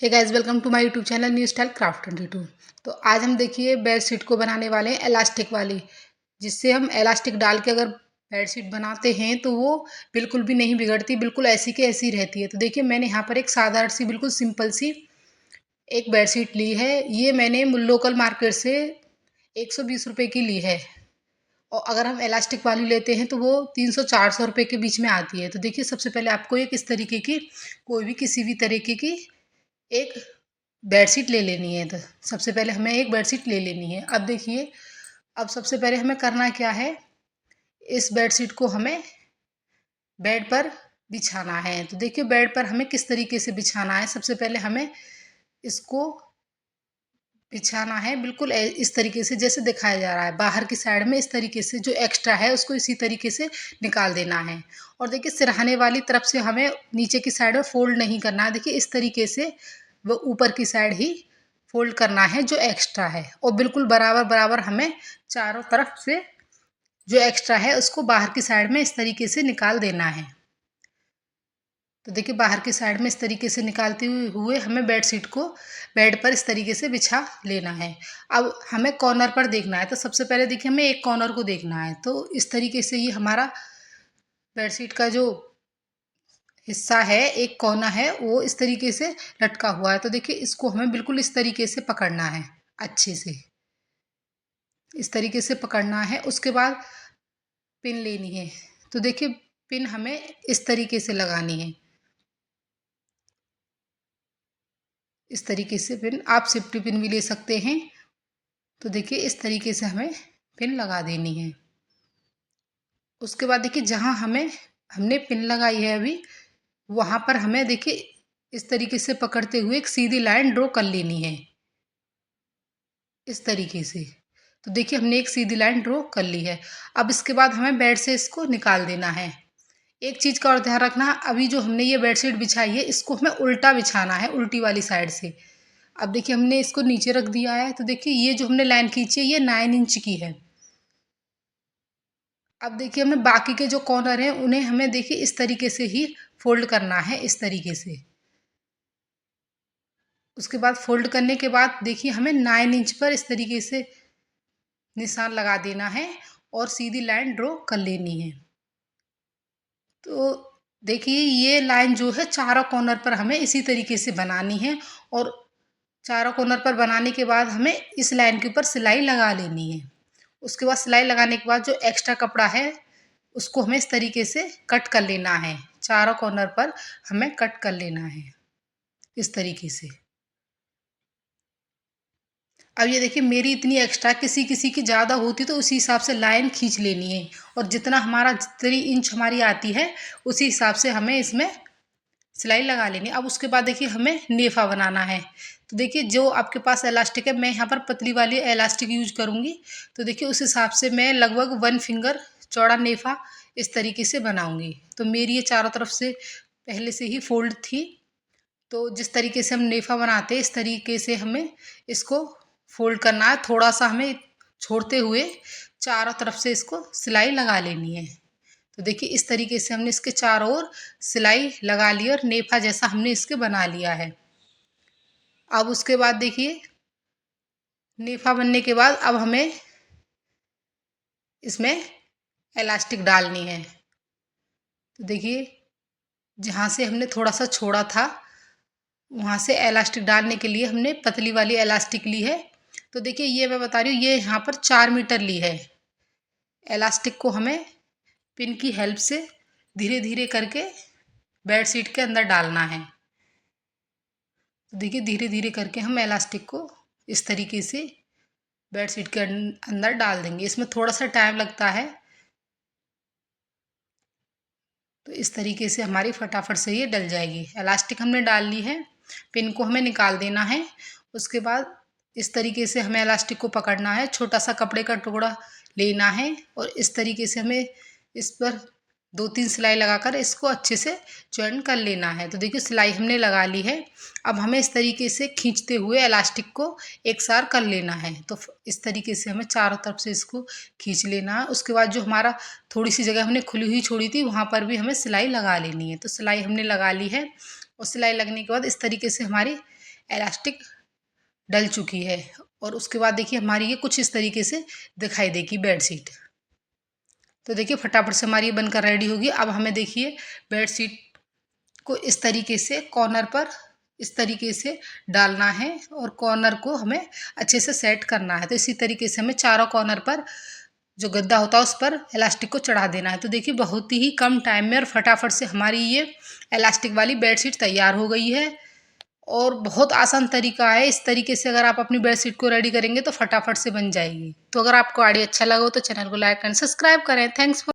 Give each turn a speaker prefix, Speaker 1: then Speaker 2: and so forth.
Speaker 1: Hey guys, welcome to my YouTube channel new style craft 22। तो आज हम देखिए बेड शीट को बनाने वाले हैं इलास्टिक वाली, जिससे हम इलास्टिक डाल के अगर बेड शीट बनाते हैं तो वो बिल्कुल भी नहीं बिगड़ती, बिल्कुल ऐसी की ऐसी रहती है। तो देखिए मैंने यहाँ पर एक साधारण सी बिल्कुल सिंपल सी एक बेड शीट ली है। ये मैंने लोकल मार्केट से 120 रुपये की ली है, और अगर हम इलास्टिक वाली लेते हैं तो वो 300-400 रुपये के बीच में आती है। तो देखिए सबसे पहले आपको एक इस तरीके की कोई भी किसी भी तरीके की एक बेडशीट ले लेनी है। तो सबसे पहले हमें एक बेडशीट ले लेनी है। अब देखिए, अब सबसे पहले हमें करना क्या है, इस बेडशीट को हमें बेड पर बिछाना है। तो देखिए बेड पर हमें किस तरीके से बिछाना है। सबसे पहले हमें इसको बिछाना है बिल्कुल इस तरीके से जैसे दिखाया जा रहा है। बाहर की साइड में इस तरीके से जो एक्स्ट्रा है उसको इसी तरीके से निकाल देना है। और देखिए सिरहाने वाली तरफ से हमें नीचे की साइड में फोल्ड नहीं करना है। देखिए इस तरीके से वो ऊपर की साइड ही फोल्ड करना है जो एक्स्ट्रा है, और बिल्कुल बराबर बराबर हमें चारों तरफ से जो एक्स्ट्रा है उसको बाहर की साइड में इस तरीके से निकाल देना है। तो देखिए बाहर की साइड में इस तरीके से निकालते हुए हमें बेड शीट को बेड पर इस तरीके से बिछा लेना है। अब हमें कॉर्नर पर देखना है। तो सबसे पहले देखिए हमें एक कॉर्नर को देखना है। तो इस तरीके से ये हमारा बेड शीट का जो हिस्सा है, एक कोना है, वो इस तरीके से लटका हुआ है। तो देखिए इसको हमें बिल्कुल इस तरीके से पकड़ना है, अच्छे से इस तरीके से पकड़ना है। उसके बाद पिन लेनी है। तो देखिए पिन हमें इस तरीके से लगानी है, इस तरीके से पिन, आप सेफ्टी पिन भी ले सकते हैं। तो देखिए इस तरीके से हमें पिन लगा देनी है। उसके बाद देखिए जहाँ हमने पिन लगाई है अभी, वहाँ पर हमें देखिए इस तरीके से पकड़ते हुए एक सीधी लाइन ड्रॉ कर लेनी है, इस तरीके से। तो देखिए हमने एक सीधी लाइन ड्रॉ कर ली है। अब इसके बाद हमें बेड से इसको निकाल देना है। एक चीज़ का और ध्यान रखना, अभी जो हमने ये बेडशीट बिछाई है इसको हमें उल्टा बिछाना है, उल्टी वाली साइड से। अब देखिए हमने इसको नीचे रख दिया है। तो देखिए ये जो हमने लाइन खींची है ये 9 इंच की है। अब देखिए हमें बाकी के जो कॉर्नर हैं उन्हें हमें देखिए इस तरीके से ही फोल्ड करना है, इस तरीके से। उसके बाद फोल्ड करने के बाद देखिए हमें 9 इंच पर इस तरीके से निशान लगा देना है और सीधी लाइन ड्रॉ कर लेनी है। तो देखिए ये लाइन जो है चारों कॉर्नर पर हमें इसी तरीके से बनानी है, और चारों कॉर्नर पर बनाने के बाद हमें इस लाइन के ऊपर सिलाई लगा लेनी है। उसके बाद सिलाई लगाने के बाद जो एक्स्ट्रा कपड़ा है उसको हमें इस तरीके से कट कर लेना है। चारों कॉर्नर पर हमें कट कर लेना है, इस तरीके से। अब ये देखिए मेरी इतनी एक्स्ट्रा, किसी किसी की ज़्यादा होती तो उसी हिसाब से लाइन खींच लेनी है, और जितना हमारा जितनी इंच हमारी आती है उसी हिसाब से हमें इसमें सिलाई लगा लेनी। अब उसके बाद देखिए हमें नेफा बनाना है। तो देखिए जो आपके पास इलास्टिक है, मैं यहाँ पर पतली वाली इलास्टिक यूज करूँगी। तो देखिए उस हिसाब से मैं लगभग 1 फिंगर चौड़ा नेफा इस तरीके से बनाऊँगी। तो मेरी ये चारों तरफ से पहले से ही फोल्ड थी। तो जिस तरीके से हम नेफा बनाते हैं इस तरीके से हमें इसको फोल्ड करना है, थोड़ा सा हमें छोड़ते हुए चारों तरफ से इसको सिलाई लगा लेनी है। तो देखिए इस तरीके से हमने इसके चारों ओर सिलाई लगा ली और नेफा जैसा हमने इसके बना लिया है। अब उसके बाद देखिए नेफा बनने के बाद अब हमें इसमें इलास्टिक डालनी है। तो देखिए जहाँ से हमने थोड़ा सा छोड़ा था वहाँ से इलास्टिक डालने के लिए हमने पतली वाली इलास्टिक ली है। तो देखिए ये मैं बता रही हूँ, ये यहाँ पर 4 मीटर ली है। इलास्टिक को हमें पिन की हेल्प से धीरे धीरे करके बेड शीट के अंदर डालना है। तो देखिए धीरे धीरे करके हम इलास्टिक को इस तरीके से बेड शीट के अंदर डाल देंगे। इसमें थोड़ा सा टाइम लगता है। तो इस तरीके से हमारी फटाफट से ये डल जाएगी। इलास्टिक हमने डाल ली है, पिन को हमें निकाल देना है। उसके बाद इस तरीके से हमें इलास्टिक को पकड़ना है, छोटा सा कपड़े का टुकड़ा लेना है और इस तरीके से हमें इस पर 2-3 सिलाई लगाकर इसको अच्छे से जॉइन कर लेना है। तो देखिए सिलाई हमने लगा ली है। अब हमें इस तरीके से खींचते हुए इलास्टिक को एक सार कर लेना है। तो इस तरीके से हमें चारों तरफ से इसको खींच लेना है। उसके बाद जो हमारा थोड़ी सी जगह हमने खुली हुई छोड़ी थी वहाँ पर भी हमें सिलाई लगा लेनी है। तो सिलाई हमने लगा ली है, और सिलाई लगने के बाद इस तरीके से हमारी इलास्टिक डल चुकी है। और उसके बाद देखिए हमारी ये कुछ इस तरीके से दिखाई देगी बेडशीट। तो देखिए फटाफट से हमारी ये बनकर रेडी होगी। अब हमें देखिए बेडशीट को इस तरीके से कॉर्नर पर इस तरीके से डालना है और कॉर्नर को हमें अच्छे से सेट करना है। तो इसी तरीके से हमें चारों कॉर्नर पर जो गद्दा होता है उस पर इलास्टिक को चढ़ा देना है। तो देखिए बहुत ही कम टाइम में और फटाफट से हमारी ये इलास्टिक वाली बेडशीट तैयार हो गई है और बहुत आसान तरीका है। इस तरीके से अगर आप अपनी बेडशीट को रेडी करेंगे तो फटाफट से बन जाएगी। तो अगर आपको आइडिया अच्छा लगा हो तो चैनल को लाइक एंड सब्सक्राइब करें। Thanks for